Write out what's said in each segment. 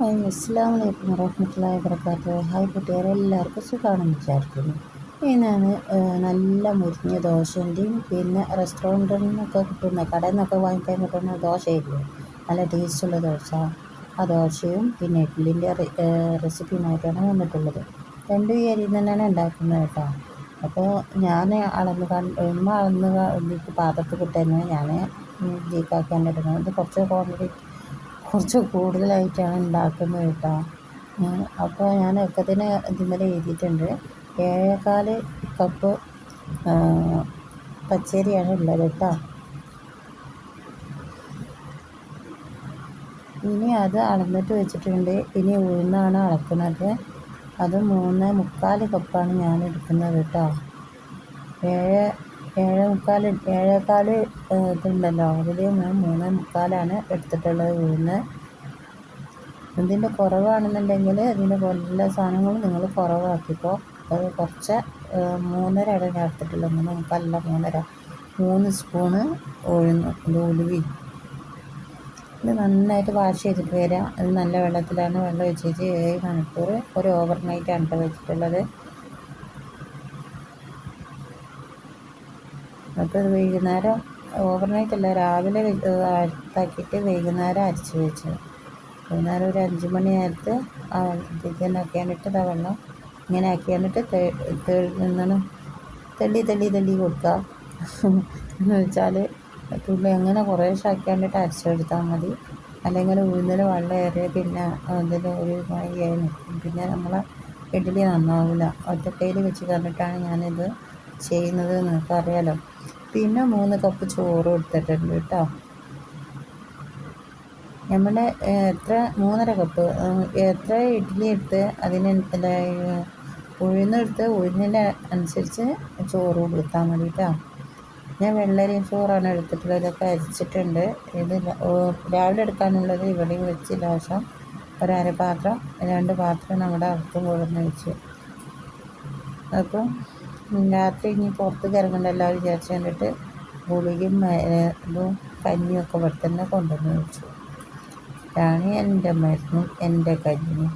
Hi അസ്സലാമു അലൈക്കും വറഹ്മത്തുള്ളാഹി വബറകാതുഹു. ഹായ് കൂട്ടുകാരെ, എല്ലാവർക്കും സുഖമാണെന്ന് വിചാരിക്കുന്നു. ഞാൻ നല്ല മുരിഞ്ഞ ദോശൻ്റെയും പിന്നെ റെസ്റ്റോറൻറ്റിൽ നിന്നൊക്കെ കിട്ടുന്ന കടയിൽ നിന്നൊക്കെ വാങ്ങിക്കാൻ കിട്ടുന്ന ദോശയില്ലേ, നല്ല ടേസ്റ്റുള്ള ദോശ, ആ ദോശയും പിന്നെ ഇഡ്ഡലിൻ്റെ റെസിപ്പിയുമായിട്ടാണ് വന്നിട്ടുള്ളത്. രണ്ടും ഈ അരിയിൽ തന്നെയാണ് ഉണ്ടാക്കുന്നത് കേട്ടോ. അപ്പോൾ ഞാൻ ഉമ്മ ഇതിലേക്ക് പാത്രത്തിൽ കിട്ടുന്നത് ഞാൻ ഇതിലേക്കാക്കിയാണ് ഇടുന്നത്. ഇത് കുറച്ച് കൂടുതലായിട്ടാണ് ഉണ്ടാക്കുന്നത് കേട്ടോ. അപ്പോൾ ഞാൻ ഒക്കത്തിന് ഇതിന്മേൽ എഴുതിയിട്ടുണ്ട്. 7.25 കപ്പ് പച്ചരിയാണ് ഉള്ളത് കേട്ടോ. ഇനി അത് അളന്നിട്ട് വെച്ചിട്ടുണ്ട്. ഇനി ഉഴുന്നാണ് അളക്കുന്നത്. അത് 3.25 കപ്പാണ് ഞാൻ എടുക്കുന്നത് കേട്ടോ. 7.25 ഇതുണ്ടല്ലോ, അതിൽ ഞാൻ 3.25 എടുത്തിട്ടുള്ളത് ഉഴുന്ന്. ഇതിൻ്റെ കുറവാണെന്നുണ്ടെങ്കിൽ ഇതിൻ്റെ എല്ലാ സാധനങ്ങളും നിങ്ങൾ കുറവാക്കിക്കോ. അത് കുറച്ച് 3.5 ഞാൻ എടുത്തിട്ടുള്ളത്, 3.25 3 സ്പൂണ് ഉലുവയും. ഇത് നന്നായിട്ട് വാഷ് ചെയ്തിട്ട് വരാം. അത് നല്ല വെള്ളത്തിലാണ് വെള്ളം ഒഴിച്ചിട്ട് 7 മണിക്കൂർ ഒരു ഓവർനൈറ്റാണ് വെച്ചിട്ടുള്ളത്. അപ്പോൾ വൈകുന്നേരം ഓവർനൈറ്റ് അല്ല, രാവിലെ ഇതാക്കിയിട്ട് വൈകുന്നേരം അരച്ച് വെച്ചത്. വൈകുന്നേരം ഒരു 5 മണി നേരത്ത് ഇതിനൊക്കെയാണിട്ട് ഇതാ വെള്ളം ഇങ്ങനെ ആക്കിയാണിട്ട് എന്താണ് തള്ളി കൊടുക്കുക എന്ന് വെച്ചാൽ തുള്ളി അങ്ങനെ കുറേശ്ശെ ആക്കിയാണ്ടിട്ട് അരച്ചെടുത്താൽ മതി. അല്ലെങ്കിൽ ഉഴുന്നിൽ വെള്ളം ഏറിയ പിന്നെ അതിൽ ഒരു മഴയായി നിൽക്കും, പിന്നെ നമ്മളെ ഇഡ്ഡലി നന്നാവില്ല. ഒറ്റക്കൈയിൽ വെച്ച് കണ്ടിട്ടാണ് ഞാനിത് ചെയ്യുന്നത്, നിങ്ങൾക്കറിയാലോ. പിന്നെ 3 കപ്പ് ചോറ് എടുത്തിട്ടുണ്ട് കേട്ടോ. നമ്മുടെ 3.5 കപ്പ് എത്ര ഇഡ്ഡലി എടുത്ത് അതിന് ഉഴുന്നെടുത്ത് ഉഴുന്നിൻ്റെ അനുസരിച്ച് ചോറ് കൊടുത്താൽ മതി കേട്ടോ. ഞാൻ വെള്ളരി ചോറാണ് എടുത്തിട്ടുള്ളത്. ഇതൊക്കെ അരിച്ചിട്ടുണ്ട്. ഇത് രാവിലെ എടുക്കാനുള്ളത് ഇവിടെയും വെച്ച് ലേശം ഒരു 1/2 പാത്രം 2 പാത്രം നമ്മുടെ അകത്തും കൊണ്ടുവന്ന് വെച്ച്. അപ്പം രാത്രി ഇനി പുറത്തേക്ക് ഇറങ്ങണ്ടല്ലോ വിചാരിച്ച് കണ്ടിട്ട് ഗുളികയും ഇതും കഞ്ഞിയൊക്കെ ഇവിടെ തന്നെ കൊണ്ടുവന്ന് വെച്ചു. ഇതാണ് എൻ്റെ മരുന്നും എൻ്റെ കഞ്ഞിയും.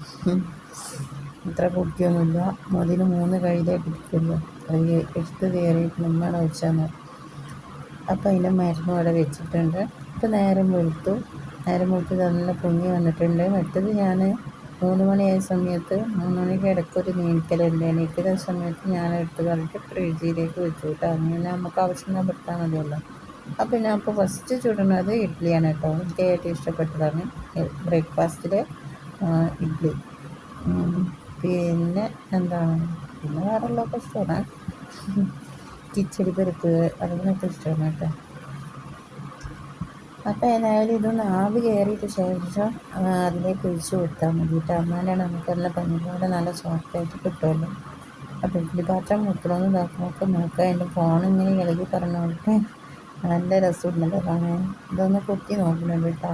ഇത്ര കുടിക്കൊന്നുമില്ല, അതിന് 3 കൈയിലേ കുടിക്കുള്ളൂ. അത് എടുത്ത് കയറിയിട്ട് നമ്മളാണ് വെച്ചാൽ. അപ്പോൾ അതിൻ്റെ മരുന്നും അവിടെ വെച്ചിട്ടുണ്ട്. ഇപ്പോൾ നേരം വെളുത്ത് നല്ല പൊങ്ങി വന്നിട്ടുണ്ട്. മറ്റത് ഞാൻ 3 മണിയായ സമയത്ത് 3 മണിക്ക് ഇടയ്ക്കൊരു നീക്കലുണ്ട്. എണീക്കുന്ന സമയത്ത് ഞാൻ എടുത്ത് കളഞ്ഞിട്ട് ഫ്രിഡ്ജിലേക്ക് വെച്ചു കേട്ടോ. അങ്ങനെ നമുക്ക് ആവശ്യം പെട്ടാൽ മതിയല്ലോ. അപ്പോൾ ഞാൻ ഇപ്പോൾ ഫസ്റ്റ് ചുടുന്നത് ഇഡ്ഡലിയാണ് കേട്ടോ. എനിക്ക് ഏറ്റവും ഇഷ്ടപ്പെട്ടതാണ് ബ്രേക്ക്ഫാസ്റ്റിൽ ഇഡ്ഡലി. പിന്നെ പിന്നെ വേറെയുള്ളതൊക്കെ ഇഷ്ടമാണ്. കിച്ചടി പരിപ്പ് അതിനൊക്കെ ഇഷ്ടമാണ് കേട്ടോ. അപ്പോൾ ഏതായാലും ഇതൊന്ന് ആവി കയറിയിട്ട് ശേഷം അതിലേക്ക് ഒഴിച്ച് കൊടുത്താൽ മതി കേട്ടോ. എന്നാലാണ് നമുക്ക് നല്ല പഞ്ഞിലൂടെ നല്ല സോഫ്റ്റായിട്ട് കിട്ടുമല്ലോ. അപ്പോൾ ഇഡ്ഡലി പാത്രം മുക്കണമെന്ന് ഇതാക്കുമ്പോൾ നോക്കുക. എൻ്റെ ഫോണിങ്ങനെ ഇളകി പറഞ്ഞുകൊണ്ട് നല്ല രസമുണ്ടല്ലോ കാണാൻ. ഇതൊന്ന് കുത്തി നോക്കുന്നുണ്ട് കേട്ടോ,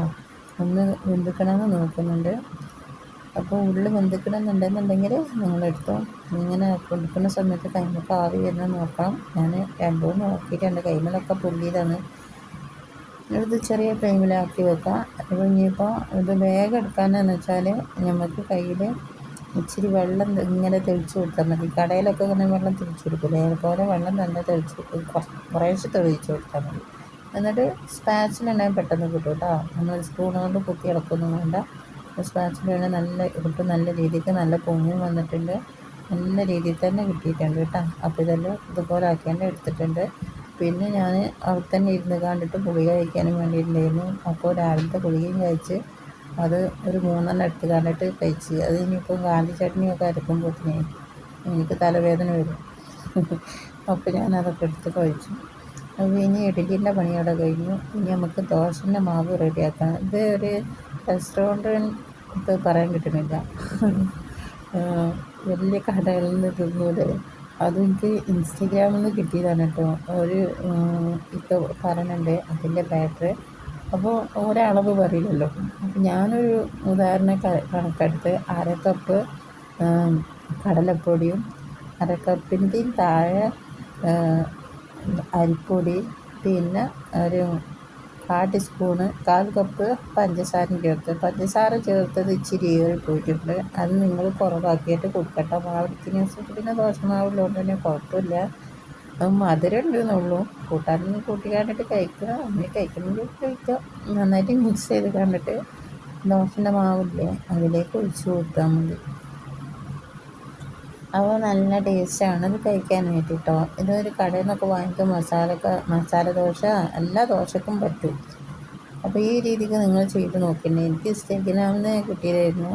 ഒന്ന് വെന്തിക്കണമെന്ന് നോക്കുന്നുണ്ട്. അപ്പോൾ ഉള്ളിൽ വെന്തിക്കണമെന്നുണ്ടെന്നുണ്ടെങ്കിൽ നിങ്ങളെടുത്തോ. ഇങ്ങനെ കൊടുക്കുന്ന സമയത്ത് കൈമൊക്കെ ആവി വരുന്നത് നോക്കണം. ഞാൻ 2 നോക്കിയിട്ട് എൻ്റെ കൈമലൊക്കെ പൊള്ളിയതാണ്. ഇത് ചെറിയ ഫ്ലെയിമിലാക്കി വെക്കാം. അപ്പോൾ ഇനിയിപ്പോൾ ഇത് വേഗം എടുക്കാനെന്ന് വെച്ചാൽ നമുക്ക് കയ്യിൽ ഇച്ചിരി വെള്ളം ഇങ്ങനെ തെളിച്ച് കൊടുത്താൽ മതി. കടയിലൊക്കെ ഇങ്ങനെ വെള്ളം തെളിച്ച് കൊടുക്കില്ലേ, അതുപോലെ വെള്ളം തന്നെ കുറേശ്ശെ തെളിച്ച് കൊടുത്താൽ മതി. എന്നിട്ട് സ്പാച്ചിലുണ്ടെങ്കിൽ പെട്ടെന്ന് കിട്ടും കേട്ടോ. നമ്മൾ സ്പൂൺ കൊണ്ട് കുത്തി ഇളക്കൊന്നും വേണ്ട. സ്പാച്ചിലാണ് നല്ല രീതിക്ക് നല്ല പൊങ്ങും വന്നിട്ടുണ്ട്. നല്ല രീതിയിൽ തന്നെ കിട്ടിയിട്ടുണ്ട് കേട്ടോ. അപ്പോൾ ഇതെല്ലാം ഇതുപോലെ ആക്കിയാണ്ട് എടുത്തിട്ടുണ്ട്. പിന്നെ ഞാൻ അവിടെ തന്നെ ഇരുന്ന് കണ്ടിട്ട് ഗുളിക കഴിക്കാനും വേണ്ടിയിട്ടുണ്ടായിരുന്നു. അപ്പോൾ രാവിലത്തെ ഗുളികയും കഴിച്ച് അത് ഒരു 3 എടുത്ത് കണ്ടിട്ട് കഴിച്ച്. അത് ഇനിയിപ്പോൾ ഗാന്ധി ചട്നിയൊക്കെ അരക്കുമ്പോഴത്തേനെ എനിക്ക് തലവേദന വരും. അപ്പോൾ ഞാനതൊക്കെ എടുത്ത് കഴിച്ചു. അപ്പോൾ ഇനി ഇഡ്ഡലിൻ്റെ പണിയോടെ കഴിഞ്ഞു. ഇനി നമുക്ക് ദോശൻ്റെ മാവ് റെഡിയാക്കണം. ഇത് ഒരു റെസ്റ്റോറൻറ്റ് പറയാൻ കിട്ടുന്നില്ല, വലിയ കടകളിൽ നിന്ന് തിന്നൂടെ. അതെനിക്ക് ഇൻസ്റ്റഗ്രാമിൽ നിന്ന് കിട്ടിയതാണ് കേട്ടോ. ഒരു ഇപ്പോൾ പറയുന്നുണ്ട് അതിൻ്റെ ബാറ്റർ. അപ്പോൾ ഒരളവ് പറയില്ലല്ലോ. അപ്പോൾ ഞാനൊരു ഉദാഹരണം കണക്കെടുത്ത് 1/2 കപ്പ് കടലപ്പൊടിയും 1/2 കപ്പിൻ്റെയും താഴെ അരിപ്പൊടി, പിന്നെ ഒരു 1/4 ടീസ്പൂണ് 1/4 കപ്പ് പഞ്ചസാരയും ചേർത്ത്. പഞ്ചസാര ചേർത്തത് ഇച്ചിരി ഏറി പോയിട്ടുണ്ട്. അത് നിങ്ങൾ കുറവാക്കിയിട്ട് കൊടുക്കട്ടോ. മാവെടുത്തതിനനുസരിച്ച് പിന്നെ ദോശമാവുള്ളതുകൊണ്ട് തന്നെ കുഴപ്പമില്ല. മധുരം ഉണ്ടെന്നുള്ളൂ. കൂട്ടാനൊന്നും കൂട്ടി കണ്ടിട്ട് കഴിക്കുക. അങ്ങനെ കഴിക്കണമെങ്കിൽ കഴിക്കുക. നന്നായിട്ട് മിക്സ് ചെയ്ത് കണ്ടിട്ട് ദോശൻ്റെ മാവില്ലേ അതിലേക്ക് ഒഴിച്ച് കൊടുത്താൽ മതി. അപ്പോൾ നല്ല ടേസ്റ്റാണ് ഇത് കഴിക്കാനായിട്ട് കേട്ടോ. ഇതൊരു കടയിൽ നിന്നൊക്കെ വാങ്ങിക്കുന്ന മസാല ദോശ എല്ലാ ദോശക്കും പറ്റും. അപ്പോൾ ഈ രീതിക്ക് നിങ്ങൾ ചെയ്ത് നോക്കില്ലേ. എനിക്ക് ഇൻസ്റ്റഗ്രാമിൽ കിട്ടിയതായിരുന്നു,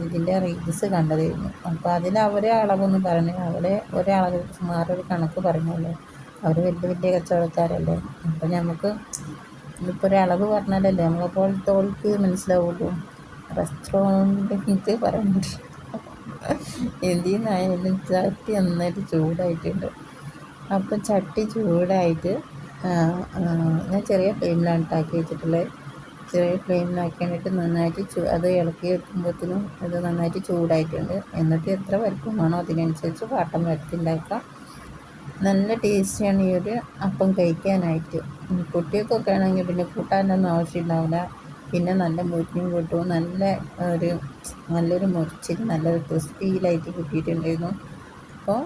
ഇതിൻ്റെ റീൽസ് കണ്ടതായിരുന്നു. അപ്പോൾ അതിൽ അവരെ അളവൊന്നും പറഞ്ഞു, അവിടെ ഒരളവ് സുമാറൊരു കണക്ക് പറഞ്ഞല്ലോ. അവർ വലിയ വലിയ കച്ചവടക്കാരല്ലേ. അപ്പോൾ നമുക്ക് ഇതിപ്പോൾ ഒരളവ് പറഞ്ഞാലല്ലേ നമ്മളെപ്പോലത്തെ ഓൾക്ക് മനസ്സിലാവുള്ളൂ. റെസ്റ്റോറൻറ്റിലേക്ക് പറയുന്നുണ്ട്. എന്തിനായാലും ചട്ടി നന്നായിട്ട് ചൂടായിട്ടുണ്ട്. അപ്പം ചട്ടി ചൂടായിട്ട് ഞാൻ ചെറിയ ഫ്ലെയിമിലാണ് ഉണ്ടാക്കി വെച്ചിട്ടുള്ളത്. ചെറിയ ഫ്ലെയിമിലാക്കിയിട്ട് നന്നായിട്ട് അത് ഇളക്കി വെക്കുമ്പോഴത്തേനും അത് നന്നായിട്ട് ചൂടായിട്ടുണ്ട്. എന്നിട്ട് എത്ര വലിപ്പം വേണോ അതിനനുസരിച്ച് പാട്ടം വരുത്തി ഉണ്ടാക്കാം. നല്ല ടേസ്റ്റിയാണ് ഈ ഒരു അപ്പം കഴിക്കാനായിട്ട്. കുട്ടികൾക്കൊക്കെ ആണെങ്കിൽ പിന്നെ കൂട്ടാനൊന്നും ആവശ്യമുണ്ടാവില്ല. പിന്നെ നല്ല മുരിഞ്ഞും കിട്ടും. നല്ലൊരു മുറിച്ചിൽ നല്ലൊരു ക്രിസ്പിയിലായിട്ട് കിട്ടിയിട്ടുണ്ടായിരുന്നു. അപ്പോൾ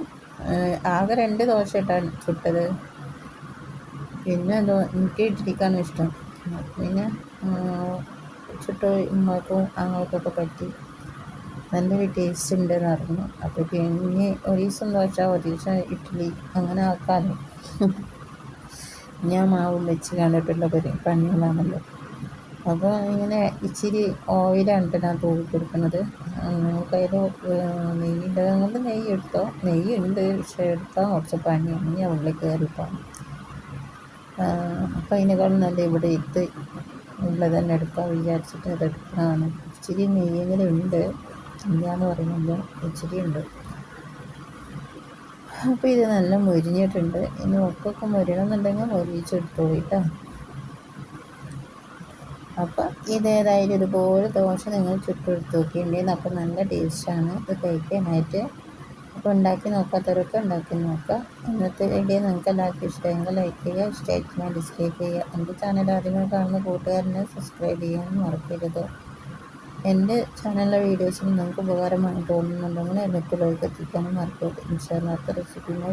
ആകെ 2 ദോശ ഇട്ടാണ് ചുട്ടത്. പിന്നെ എനിക്ക് ഇഡ്ഡലിക്കാണ് ഇഷ്ടം. പിന്നെ ചുട്ട് ഉമ്മക്കും അങ്ങോട്ടൊക്കെ പറ്റി നല്ലൊരു ടേസ്റ്റ് ഉണ്ടെന്ന് പറഞ്ഞു. അപ്പോൾ പിന്നെ ഒരു ദിവസം ദോശ ഒരു ദിവസം ഇഡ്ഡലി അങ്ങനെ ആക്കാമല്ലോ. ഞാൻ മാവും വെച്ച് കണ്ടിട്ടുള്ള പണികളാണല്ലോ. അപ്പോൾ ഇങ്ങനെ ഇച്ചിരി ഓയിലാണ് ഞാൻ തൂക്കി കൊടുക്കുന്നത്. നമുക്കതിൽ നെയ്യുണ്ടെങ്കിൽ കൊണ്ട് നെയ്യ് എടുത്തോ. നെയ്യുണ്ട്, പക്ഷേ എടുത്താൽ കുറച്ച് പണിയാണ്. ഞാൻ ഉള്ളിൽ കയറിപ്പോണം. അപ്പോൾ അതിനേക്കാളും നല്ല ഇവിടെ ഉള്ളത് തന്നെ എടുക്കാൻ വിചാരിച്ചിട്ട് അത് എടുക്കുന്നതാണ്. ഇച്ചിരി നെയ്യെങ്കിലും ഉണ്ട്, ഇല്ലയെന്ന് പറയുന്നില്ല, ഇച്ചിരി ഉണ്ട്. അപ്പോൾ ഇത് നല്ല മുരിഞ്ഞിട്ടുണ്ട്. ഇനി ഒക്കൊക്കെ മുരിയണമെന്നുണ്ടെങ്കിൽ മുരിച്ചെടുത്തോളൂ കേട്ടോ. അപ്പം ഇതേതായാലും ഇതുപോലെ ദോശ നിങ്ങൾ ചുട്ടെടുത്ത് നോക്കിയിട്ടുണ്ടെങ്കിൽ അപ്പോൾ നല്ല ടേസ്റ്റാണ് ഇത് കഴിക്കാനായിട്ട്. അപ്പോൾ ഉണ്ടാക്കി നോക്കാത്തവരൊക്കെ ഉണ്ടാക്കി നോക്കുക. ഇന്നത്തെ വീഡിയോ നിങ്ങൾക്ക് എല്ലാവർക്കും ഇഷ്ടമെങ്കിൽ ലൈക്ക് ചെയ്യുക, ഇഷ്ടമായിട്ടില്ല ഡിസ്ലൈക്ക് ചെയ്യുക. എൻ്റെ ചാനൽ ആദ്യമായി കാണുന്ന കൂട്ടുകാരനെ സബ്സ്ക്രൈബ് ചെയ്യാനും മറക്കരുത്. എൻ്റെ ചാനലിലെ വീഡിയോസിന് നിങ്ങൾക്ക് ഉപകാരമായി തോന്നുന്നുണ്ടെങ്കിൽ മറ്റുള്ളവർക്ക് എത്തിക്കാനും മറക്കരുത്. ഇൻഷാ അല്ലാഹ് അടുത്ത റെസിപ്പിയുമായി